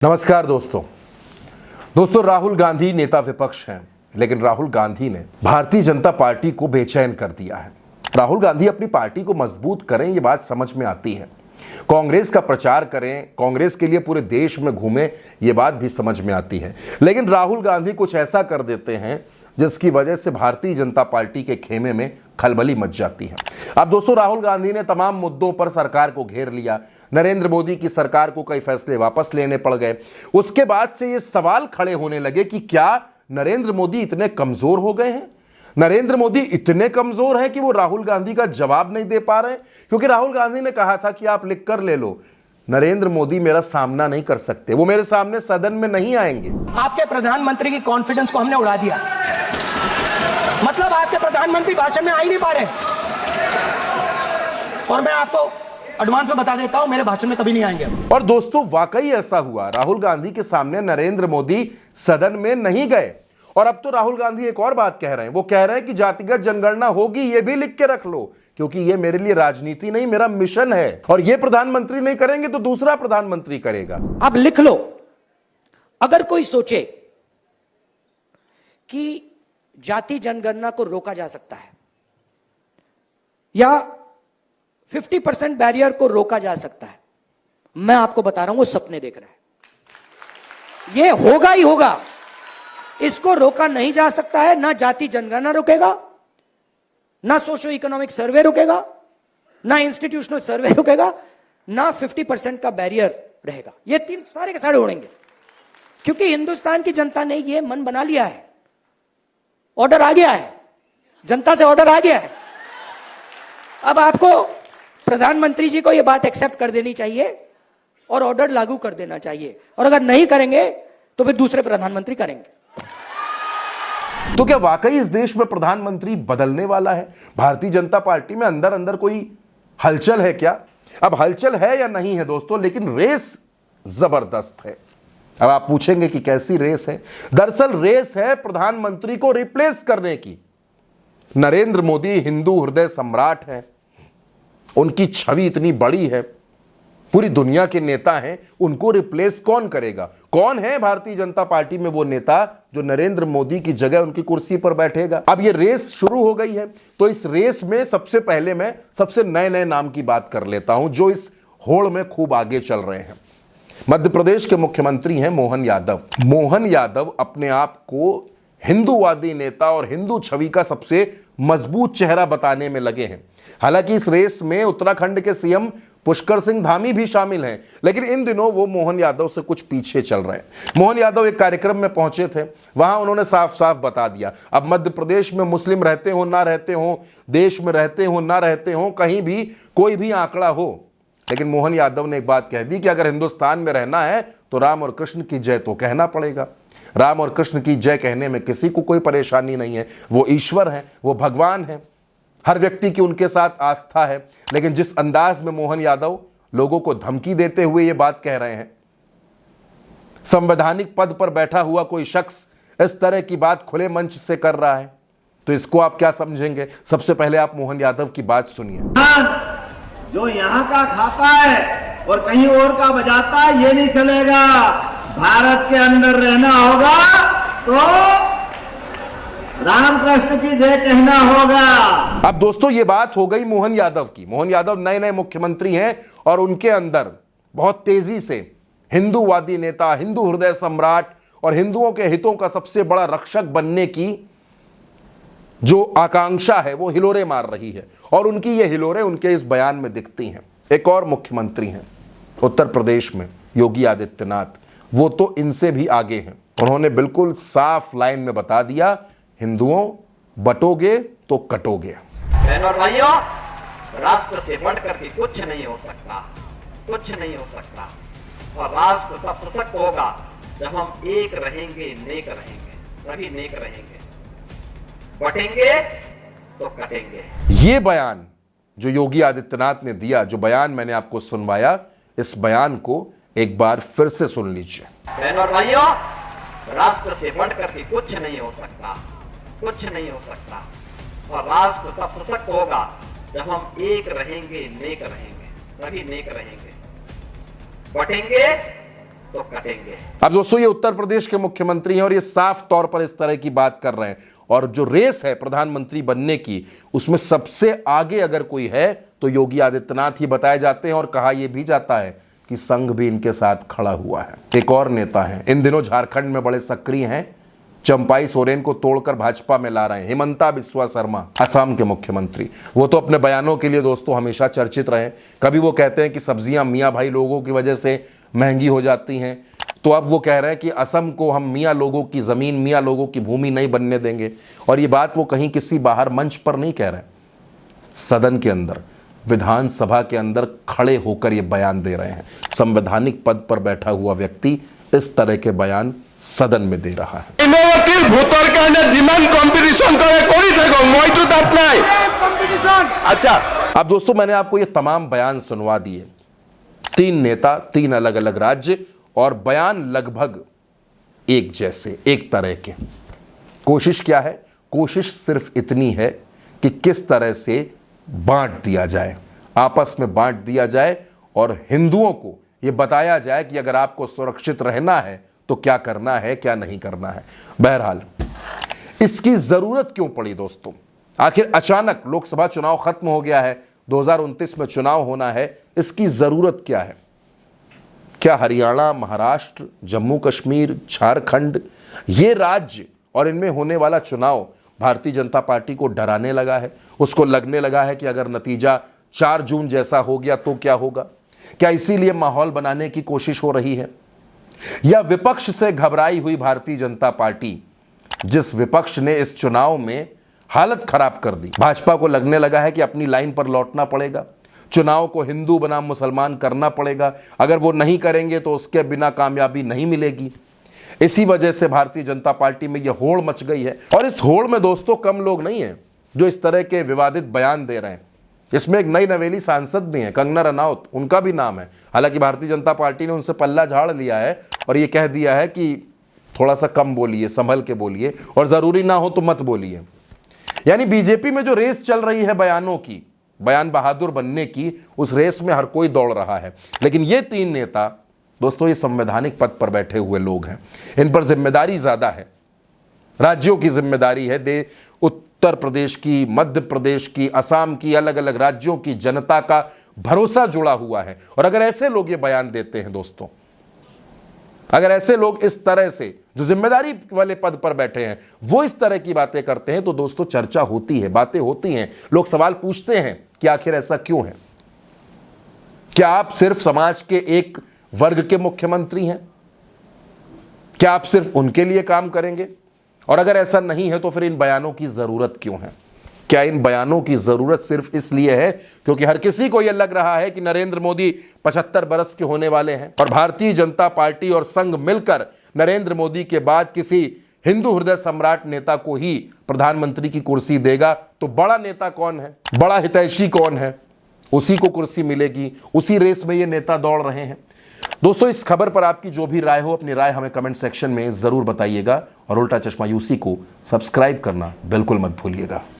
नमस्कार दोस्तों राहुल गांधी नेता विपक्ष हैं, लेकिन राहुल गांधी ने भारतीय जनता पार्टी को बेचैन कर दिया है। राहुल गांधी अपनी पार्टी को मजबूत करें, ये बात समझ में आती है। कांग्रेस का प्रचार करें, कांग्रेस के लिए पूरे देश में घूमें, ये बात भी समझ में आती है। लेकिन राहुल गांधी कुछ ऐसा कर देते हैं जिसकी वजह से भारतीय जनता पार्टी के खेमे में खलबली मच जाती है। अब दोस्तों राहुल गांधी ने तमाम मुद्दों पर सरकार को घेर लिया। नरेंद्र मोदी की सरकार को कई फैसले वापस लेने पड़ गए। उसके बाद से ये सवाल खड़े होने लगे कि क्या नरेंद्र मोदी इतने कमजोर हो गए हैं? नरेंद्र मोदी इतने कमजोर हैं कि वो राहुल गांधी का जवाब नहीं दे पा रहे? क्योंकि राहुल गांधी ने कहा था कि आप लिख कर ले लो, नरेंद्र मोदी मेरा सामना नहीं कर सकते, वो मेरे सामने सदन में नहीं आएंगे। आपके प्रधानमंत्री की कॉन्फिडेंस को हमने उड़ा दिया। मतलब आपके प्रधानमंत्री भाषण में आ ही नहीं पा रहे। और मैं आपको एडवांस में बता देता हूं, मेरे भाषण में कभी नहीं आएंगे। और दोस्तों वाकई ऐसा हुआ, राहुल गांधी के सामने नरेंद्र मोदी सदन में नहीं गए। और अब तो राहुल गांधी एक और बात कह रहे हैं, वो कह रहे हैं कि जातिगत जनगणना होगी, ये भी लिख के रख लो, क्योंकि ये मेरे लिए राजनीति नहीं, मेरा मिशन है। और ये प्रधानमंत्री नहीं करेंगे तो दूसरा प्रधानमंत्री करेगा। आप लिख लो, अगर कोई सोचे कि जाति जनगणना को रोका जा सकता है या 50% बैरियर को रोका जा सकता है, मैं आपको बता रहा हूं वो सपने देख रहा है। ये होगा ही होगा, इसको रोका नहीं जा सकता है। ना जाति जनगणना रोकेगा, ना सोशो इकोनॉमिक सर्वे रोकेगा, ना इंस्टीट्यूशनल सर्वे रोकेगा, ना 50% का बैरियर रहेगा। ये तीन सारे के सारे उड़ेंगे, क्योंकि हिंदुस्तान की जनता ने ये मन बना लिया है। ऑर्डर आ गया है, जनता से ऑर्डर आ गया है। अब आपको प्रधानमंत्री जी को यह बात एक्सेप्ट कर देनी चाहिए और ऑर्डर लागू कर देना चाहिए। और अगर नहीं करेंगे तो फिर दूसरे प्रधानमंत्री करेंगे। तो क्या वाकई इस देश में प्रधानमंत्री बदलने वाला है? भारतीय जनता पार्टी में अंदर अंदर कोई हलचल है क्या? अब हलचल है या नहीं है दोस्तों, लेकिन रेस जबरदस्त है। अब आप पूछेंगे कि कैसी रेस है? दरअसल रेस है प्रधानमंत्री को रिप्लेस करने की। नरेंद्र मोदी हिंदू हृदय सम्राट है, उनकी छवि इतनी बड़ी है, पूरी दुनिया के नेता हैं, उनको रिप्लेस कौन करेगा? कौन है भारतीय जनता पार्टी में वो नेता जो नरेंद्र मोदी की जगह उनकी कुर्सी पर बैठेगा? अब ये रेस शुरू हो गई है, तो इस रेस में सबसे पहले मैं सबसे नए नए नाम की बात कर लेता हूं जो इस होड़ में खूब आगे चल रहे हैं। मध्य प्रदेश के मुख्यमंत्री हैं मोहन यादव। मोहन यादव अपने आप को हिंदूवादी नेता और हिंदू छवि का सबसे मजबूत चेहरा बताने में लगे हैं। हालांकि इस रेस में उत्तराखंड के सीएम पुष्कर सिंह धामी भी शामिल हैं, लेकिन इन दिनों वो मोहन यादव से कुछ पीछे चल रहे हैं। मोहन यादव एक कार्यक्रम में पहुंचे थे, वहां उन्होंने साफ साफ बता दिया, अब मध्य प्रदेश में मुस्लिम रहते हो ना रहते हो, देश में रहते हो ना रहते हो, कहीं भी कोई भी आंकड़ा हो, लेकिन मोहन यादव ने एक बात कह दी कि अगर हिंदुस्तान में रहना है तो राम और कृष्ण की जय तो कहना पड़ेगा। राम और कृष्ण की जय कहने में किसी को कोई परेशानी नहीं है, वो ईश्वर हैं, वो भगवान हैं, हर व्यक्ति की उनके साथ आस्था है। लेकिन जिस अंदाज में मोहन यादव लोगों को धमकी देते हुए ये बात कह रहे हैं, संवैधानिक पद पर बैठा हुआ कोई शख्स इस तरह की बात खुले मंच से कर रहा है, तो इसको आप क्या समझेंगे? सबसे पहले आप मोहन यादव की बात सुनिए। जो यहाँ का खाता है और कहीं और का बजाता है, ये नहीं चलेगा। भारत के अंदर रहना होगा तो राम कृष्ण की जय कहना होगा। अब दोस्तों ये बात हो गई मोहन यादव की। मोहन यादव नए नए मुख्यमंत्री हैं और उनके अंदर बहुत तेजी से हिंदूवादी नेता, हिंदू हृदय सम्राट और हिंदुओं के हितों का सबसे बड़ा रक्षक बनने की जो आकांक्षा है वो हिलोरे मार रही है, और उनकी ये हिलोरे उनके इस बयान में दिखती हैं। एक और मुख्यमंत्री हैं उत्तर प्रदेश में, योगी आदित्यनाथ, वो तो इनसे भी आगे हैं। उन्होंने बिल्कुल साफ लाइन में बता दिया, हिंदुओं बटोगे तो कटोगे। बहनों और भाइयों, राष्ट्र से बढ़कर के कुछ नहीं हो सकता, कुछ नहीं हो सकता। और राष्ट्र तब सशक्त होगा जब हम एक रहेंगे, नेक रहेंगे, तभी नेक रहेंगे। बटेंगे तो कटेंगे। ये बयान जो योगी आदित्यनाथ ने दिया, जो बयान मैंने आपको सुनवाया, इस बयान को एक बार फिर से सुन लीजिए। बहनों और भाइयों, राष्ट्र से बढ़कर के कुछ नहीं हो सकता, कुछ नहीं हो सकता। और राष्ट्र तब सशक्त होगा जब हम एक रहेंगे, नेक रहेंगे, तभी नेक रहेंगे। बटेंगे तो कटेंगे। अब दोस्तों ये उत्तर प्रदेश के मुख्यमंत्री हैं और ये साफ तौर पर इस तरह की बात कर रहे हैं। और जो रेस है प्रधानमंत्री बनने की, उसमें सबसे आगे अगर कोई है तो योगी आदित्यनाथ ही बताए जाते हैं। और कहा यह भी जाता है कि संघ भी इनके साथ खड़ा हुआ है। एक और नेता है, इन दिनों झारखंड में बड़े सक्रिय हैं, चंपाई सोरेन को तोड़कर भाजपा में ला रहे हैं, हिमंता बिस्वा शर्मा, असम के मुख्यमंत्री। वो तो अपने बयानों के लिए दोस्तों हमेशा चर्चित रहे। कभी वो कहते हैं कि सब्जियां मियाँ भाई लोगों की वजह से महंगी हो जाती हैं, तो अब वो कह रहे हैं कि असम को हम मियाँ लोगों की ज़मीन, मियाँ लोगों की भूमि नहीं बनने देंगे। और ये बात वो कहीं किसी बाहर मंच पर नहीं कह रहे, सदन के अंदर, विधानसभा के अंदर खड़े होकर ये बयान दे रहे हैं। संवैधानिक पद पर बैठा हुआ व्यक्ति इस तरह के बयान सदन में दे रहा है। अच्छा, अब दोस्तों मैंने आपको ये तमाम बयान सुनवा दिए, 3 नेता, 3 अलग अलग राज्य, और बयान लगभग एक जैसे, एक तरह के। कोशिश क्या है? कोशिश सिर्फ इतनी है कि किस तरह से बांट दिया जाए, आपस में बांट दिया जाए और हिंदुओं को यह बताया जाए कि अगर आपको सुरक्षित रहना है तो क्या करना है, क्या नहीं करना है। बहरहाल इसकी जरूरत क्यों पड़ी दोस्तों? आखिर अचानक लोकसभा चुनाव खत्म हो गया है, 2029 में चुनाव होना है, इसकी जरूरत क्या है? क्या हरियाणा, महाराष्ट्र, जम्मू कश्मीर, झारखंड, ये राज्य और इनमें होने वाला चुनाव भारतीय जनता पार्टी को डराने लगा है? उसको लगने लगा है कि अगर नतीजा 4 जून जैसा हो गया तो क्या होगा? क्या इसीलिए माहौल बनाने की कोशिश हो रही है? या विपक्ष से घबराई हुई भारतीय जनता पार्टी, जिस विपक्ष ने इस चुनाव में हालत खराब कर दी, भाजपा को लगने लगा है कि अपनी लाइन पर लौटना पड़ेगा, चुनाव को हिंदू बनाम मुसलमान करना पड़ेगा, अगर वो नहीं करेंगे तो उसके बिना कामयाबी नहीं मिलेगी। इसी वजह से भारतीय जनता पार्टी में यह होड़ मच गई है। और इस होड़ में दोस्तों कम लोग नहीं हैं जो इस तरह के विवादित बयान दे रहे हैं। इसमें एक नई नवेली सांसद भी हैं, कंगना रनौत, उनका भी नाम है। हालांकि भारतीय जनता पार्टी ने उनसे पल्ला झाड़ लिया है और ये कह दिया है कि थोड़ा सा कम बोलिए, संभल के बोलिए, और जरूरी ना हो तो मत बोलिए। यानी बीजेपी में जो रेस चल रही है बयानों की, बयान बहादुर बनने की, उस रेस में हर कोई दौड़ रहा है। लेकिन ये 3 नेता दोस्तों ये संवैधानिक पद पर बैठे हुए लोग हैं, इन पर जिम्मेदारी ज्यादा है, राज्यों की जिम्मेदारी है, उत्तर प्रदेश की, मध्य प्रदेश की, असम की, अलग अलग राज्यों की जनता का भरोसा जुड़ा हुआ है। और अगर ऐसे लोग ये बयान देते हैं दोस्तों, अगर ऐसे लोग इस तरह से जो जिम्मेदारी वाले पद पर बैठे हैं वो इस तरह की बातें करते हैं, तो दोस्तों चर्चा होती है, बातें होती हैं, लोग सवाल पूछते हैं कि आखिर ऐसा क्यों है? क्या आप सिर्फ समाज के एक वर्ग के मुख्यमंत्री हैं? क्या आप सिर्फ उनके लिए काम करेंगे? और अगर ऐसा नहीं है तो फिर इन बयानों की जरूरत क्यों है? क्या इन बयानों की जरूरत सिर्फ इसलिए है क्योंकि हर किसी को यह लग रहा है कि नरेंद्र मोदी 75 बरस के होने वाले हैं और भारतीय जनता पार्टी और संघ मिलकर नरेंद्र मोदी के बाद किसी हिंदू हृदय सम्राट नेता को ही प्रधानमंत्री की कुर्सी देगा? तो बड़ा नेता कौन है, बड़ा हितैषी कौन है, उसी को कुर्सी मिलेगी। उसी रेस में ये नेता दौड़ रहे हैं। दोस्तों इस खबर पर आपकी जो भी राय हो, अपनी राय हमें कमेंट सेक्शन में जरूर बताइएगा और उल्टा चश्मा यूसी को सब्सक्राइब करना बिल्कुल मत भूलिएगा।